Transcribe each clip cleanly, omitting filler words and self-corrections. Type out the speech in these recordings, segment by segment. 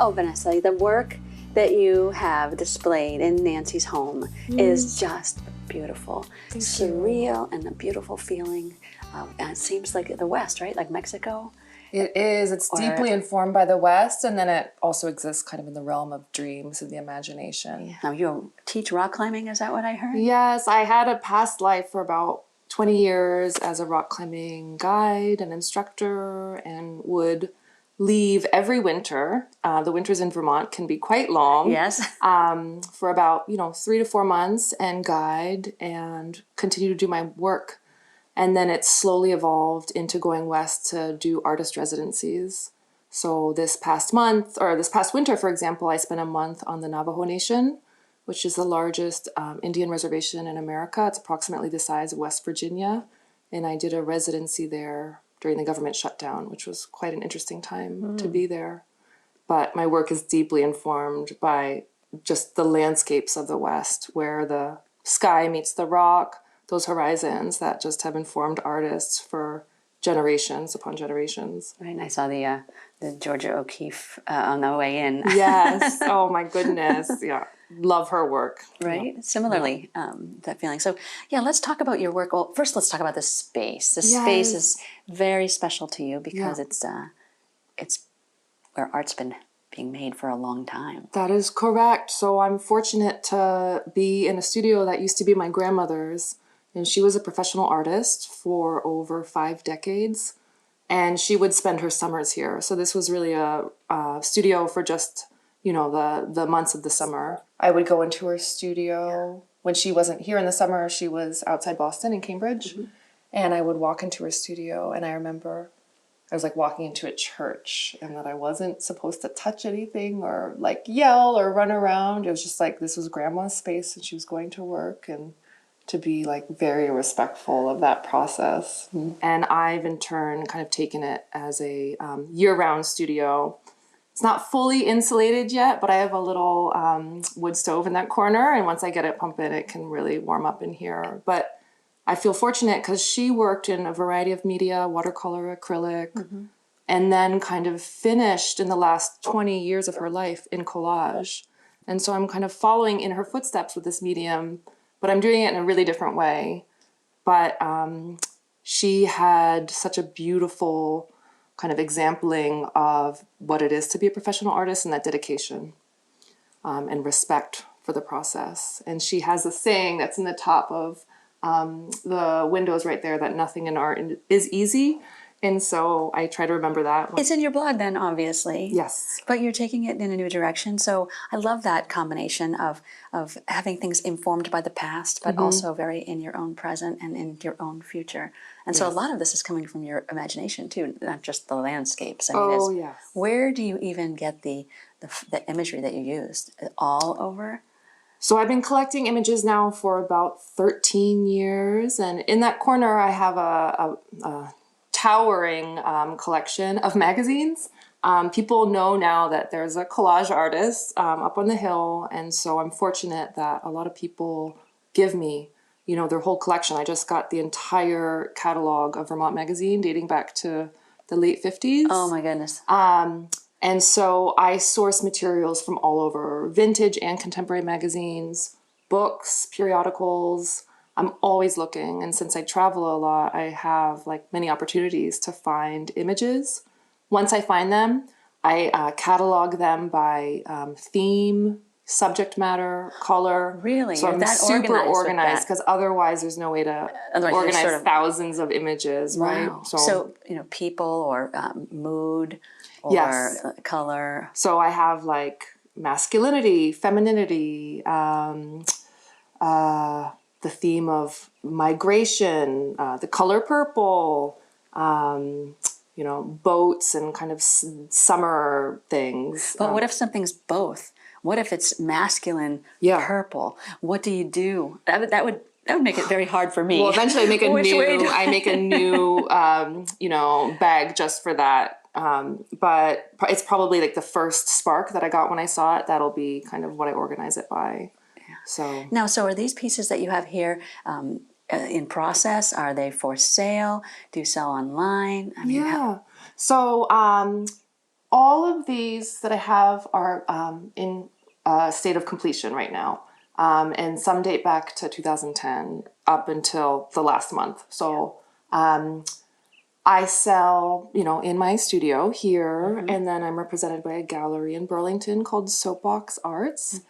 Oh, Vanessa, the work that you have displayed in Nancy's home is just beautiful. Thank Surreal and a beautiful feeling. And it seems like the West, right? Like Mexico. It is. It's deeply informed by the West, and then it also exists kind of in the realm of dreams and the imagination. Now, you teach rock climbing, is that what I heard? Yes, I had a past life for about 20 years as a rock climbing guide and instructor, and would leave every winter. The winters in Vermont can be quite long. Yes. For about 3 to 4 months, and guide and continue to do my work. And then it slowly evolved into going west to do artist residencies. So this past winter, for example, I spent a month on the Navajo Nation, which is the largest Indian reservation in America. It's approximately the size of West Virginia. And I did a residency there during the government shutdown, which was quite an interesting time to be there. But my work is deeply informed by just the landscapes of the West, where the sky meets the rock, those horizons that just have informed artists for generations upon generations. Right, and I saw the Georgia O'Keeffe on the way in. Yes. Oh my goodness. Yeah. Love her work. Right. Yeah. Similarly, that feeling. So, yeah, let's talk about your work. Well, first, let's talk about the space. The space is very special to you because it's where art's been being made for a long time. That is correct. So I'm fortunate to be in a studio that used to be my grandmother's, and she was a professional artist for over 5 decades, and she would spend her summers here. So this was really a studio for just the months of the summer. I would go into her studio when she wasn't here in the summer. She was outside Boston in Cambridge, and I would walk into her studio, and I remember I was like walking into a church, and that I wasn't supposed to touch anything or like yell or run around. It was just like this was grandma's space, and she was going to work, and to be like very respectful of that process. And I've in turn kind of taken it as a year-round studio. It's not fully insulated yet, but I have a little wood stove in that corner, and once I get it pumping, it can really warm up in here. But I feel fortunate because she worked in a variety of media, watercolor, acrylic, and then kind of finished in the last 20 years of her life in collage. And so I'm kind of following in her footsteps with this medium, but I'm doing it in a really different way. But she had such a beautiful kind of exempling of what it is to be a professional artist, and that dedication and respect for the process. And she has a saying that's in the top of the windows right there, that nothing in art is easy. And so I try to remember that. It's in your blood then, obviously. Yes. But you're taking it in a new direction. So I love that combination of having things informed by the past, but also very in your own present and in your own future. And so a lot of this is coming from your imagination too, not just the landscapes. I mean, where do you even get the imagery that you used? All over? So I've been collecting images now for about 13 years. And in that corner, I have a towering collection of magazines. People know now that there's a collage artist up on the hill. And so I'm fortunate that a lot of people give me, their whole collection. I just got the entire catalog of Vermont Magazine dating back to the late 50s. Oh my goodness. And so I source materials from all over, vintage and contemporary magazines, books, periodicals. I'm always looking. And since I travel a lot, I have like many opportunities to find images. Once I find them, I catalog them by theme, subject matter, color. Really? So I'm super organized because otherwise there's no way to organize thousands of images, right? So people or mood or color. So I have like masculinity, femininity, the theme of migration, the color purple, boats and kind of summer things. But what if something's both? What if it's masculine purple? What do you do? That would make it very hard for me. Well, eventually I make a new bag just for that. But it's probably like the first spark that I got when I saw it. That'll be kind of what I organize it by. Yeah. So are these pieces that you have here in process? Are they for sale? Do you sell online? So All of these that I have are in a state of completion right now. And some date back to 2010 up until the last month. So I sell, in my studio here, and then I'm represented by a gallery in Burlington called Soapbox Arts.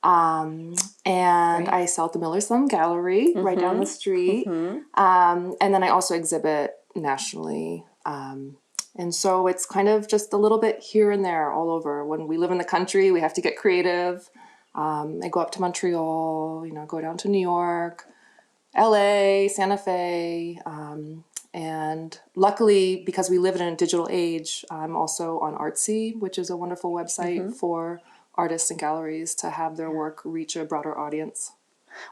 And I sell at the Miller Slum Gallery right down the street. And then I also exhibit nationally. And so it's kind of just a little bit here and there all over. When we live in the country, we have to get creative. I go up to Montreal, go down to New York, LA, Santa Fe. And luckily, because we live in a digital age, I'm also on Artsy, which is a wonderful website for artists and galleries to have their work reach a broader audience.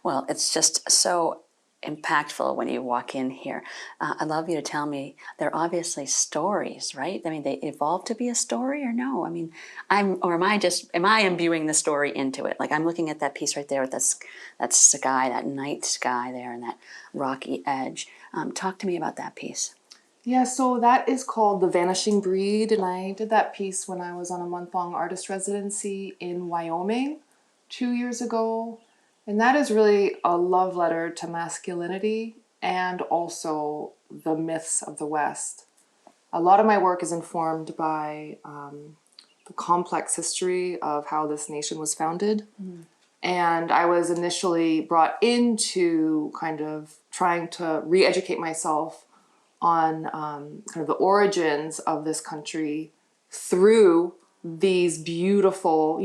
Well, it's just so impactful when you walk in here. I'd love you to tell me, they're obviously stories, right? I mean, they evolved to be a story, or no? I mean, am I imbuing the story into it? Like, I'm looking at that piece right there with that sky, that night sky there, and that rocky edge. Talk to me about that piece. Yeah, so that is called The Vanishing Breed, and I did that piece when I was on a month-long artist residency in Wyoming 2 years ago. And that is really a love letter to masculinity and also the myths of the West. A lot of my work is informed by the complex history of how this nation was founded. And I was initially brought into kind of trying to re-educate myself on kind of the origins of this country through these beautiful,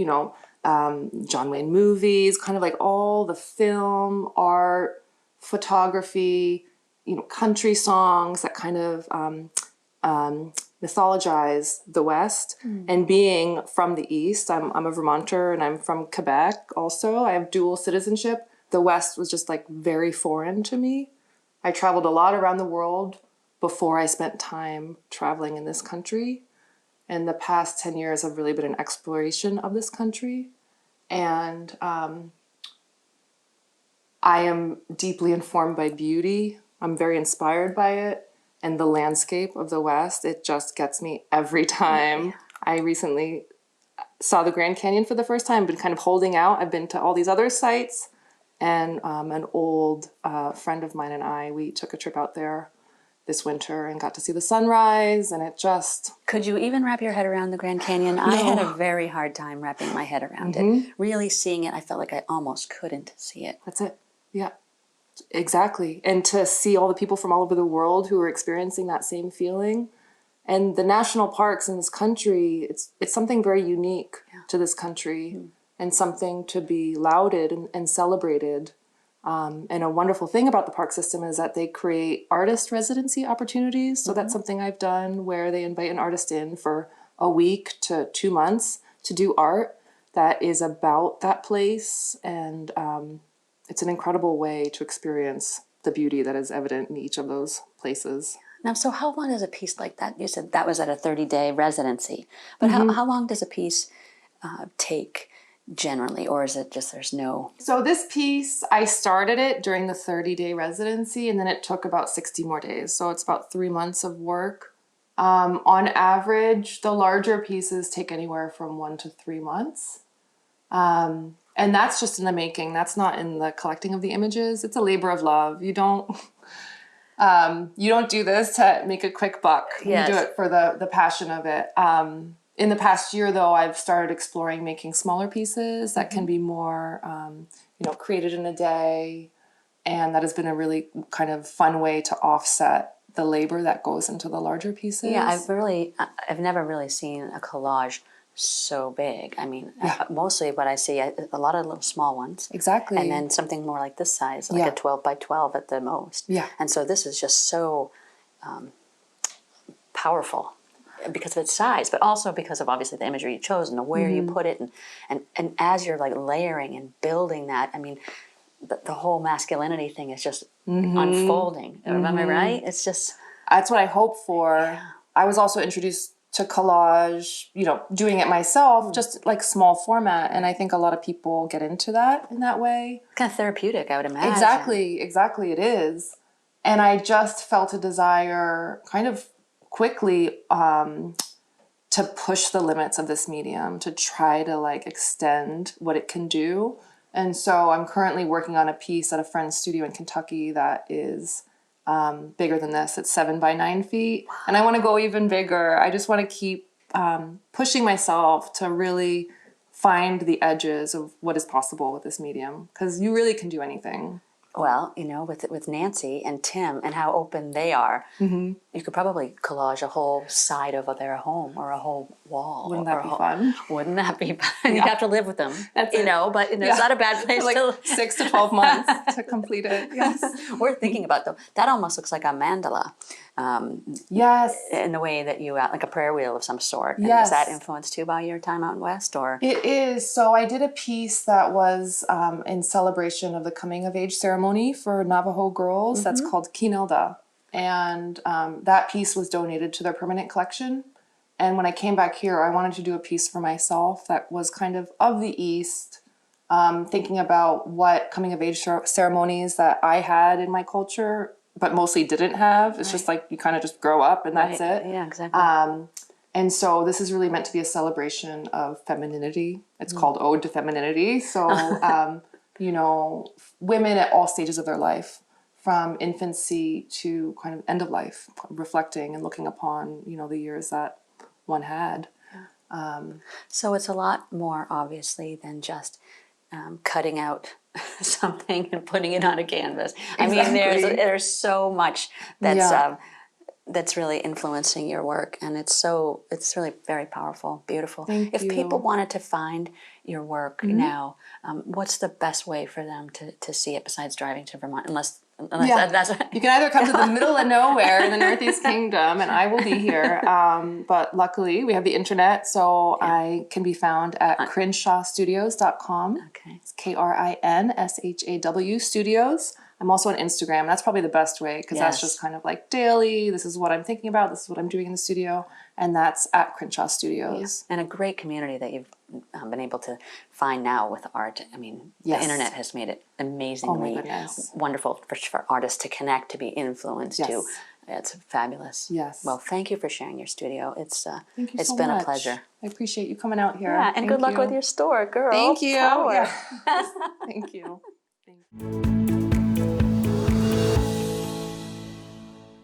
John Wayne movies, kind of like all the film, art, photography, country songs that kind of mythologize the West. And being from the East, I'm a Vermonter and I'm from Quebec also. I have dual citizenship. The West was just like very foreign to me. I traveled a lot around the world before I spent time traveling in this country. And the past 10 years have really been an exploration of this country. And I am deeply informed by beauty. I'm very inspired by it. And the landscape of the West, it just gets me every time. I recently saw the Grand Canyon for the first time, been kind of holding out. I've been to all these other sites. And an old friend of mine and I, we took a trip out there this winter and got to see the sunrise, and it just... Could you even wrap your head around the Grand Canyon? No. I had a very hard time wrapping my head around it. Really seeing it, I felt like I almost couldn't see it. That's it. Yeah, exactly. And to see all the people from all over the world who are experiencing that same feeling. And the national parks in this country, it's something very unique to this country and something to be lauded and celebrated. And a wonderful thing about the park system is that they create artist residency opportunities. So that's something I've done where they invite an artist in for a week to 2 months to do art that is about that place. And it's an incredible way to experience the beauty that is evident in each of those places. Now, so how long does a piece like that, you said that was at a 30-day residency, but how long does a piece take generally, or is it just there's no... So this piece, I started it during the 30-day residency, and then it took about 60 more days. So it's about 3 months of work. On average, the larger pieces take anywhere from 1 to 3 months. And that's just in the making. That's not in the collecting of the images. It's a labor of love. You don't do this to make a quick buck. Yes. You do it for the passion of it. In the past year, though, I've started exploring making smaller pieces that can be more, created in a day. And that has been a really kind of fun way to offset the labor that goes into the larger pieces. Yeah, I've never really seen a collage so big. I mean, mostly what I see, a lot of little small ones. Exactly. And then something more like this size, like a 12 by 12 at the most. Yeah. And so this is just so powerful because of its size, but also because of obviously the imagery you chose and where you put it. And as you're like layering and building that, I mean, the whole masculinity thing is just unfolding. Am I right? It's just... That's what I hope for. Yeah. I was also introduced to collage, doing it myself, just like small format. And I think a lot of people get into that in that way. Kind of therapeutic, I would imagine. Exactly it is. And I just felt a desire kind of quickly to push the limits of this medium, to try to like extend what it can do. And so I'm currently working on a piece at a friend's studio in Kentucky that is bigger than this. It's 7 by 9 feet. Wow. And I want to go even bigger. I just want to keep pushing myself to really find the edges of what is possible with this medium, because you really can do anything. Well, you know, with Nancy and Tim and how open they are, you could probably collage a whole side of their home or a whole wall. Wouldn't that be fun? Wouldn't that be fun? Yeah. You'd have to live with them, That's you know, but it's not a bad place for like to 6 to 12 months to complete it. Yes. We're thinking about, though, that almost looks like a mandala. Yes. In the way that you, like a prayer wheel of some sort. And yes. Is that influenced too by your time out in West, or? It is. So I did a piece that was in celebration of the coming of age ceremony for Navajo girls. That's called Kinelda. And that piece was donated to their permanent collection. And when I came back here, I wanted to do a piece for myself that was kind of the East, thinking about what coming of age ceremonies that I had in my culture, but mostly didn't have. It's just like you kind of just grow up and that's it. Yeah, exactly. And so this is really meant to be a celebration of femininity. It's called Ode to Femininity. So, you know, women at all stages of their life, from infancy to kind of end of life, reflecting and looking upon, you know, the years that one had. So it's a lot more, obviously, than just cutting out something and putting it on a canvas. Exactly. I mean, there's so much that's that's really influencing your work, and it's really very powerful, beautiful. Thank you. If people wanted to find your work now, what's the best way for them to see it besides driving to Vermont? Unless that's you can either come to the middle of nowhere in the Northeast Kingdom, and I will be here. But luckily, we have the internet, so I can be found at crinshawstudios.com. Okay. It's KRINSHAW Studios. I'm also on Instagram, and that's probably the best way, because that's just kind of like daily. This is what I'm thinking about. This is what I'm doing in the studio. And that's at Crinshaw Studios. Yeah. And a great community that you've been able to find now with art. I mean, the internet has made it amazingly wonderful for artists to connect, to be influenced to. It's fabulous. Yes. Well, thank you for sharing your studio. It's so been much. A pleasure. I appreciate you coming out here. Yeah, and good luck with your store, girl. Thank you. Power. Yeah. Thank you. Thank you.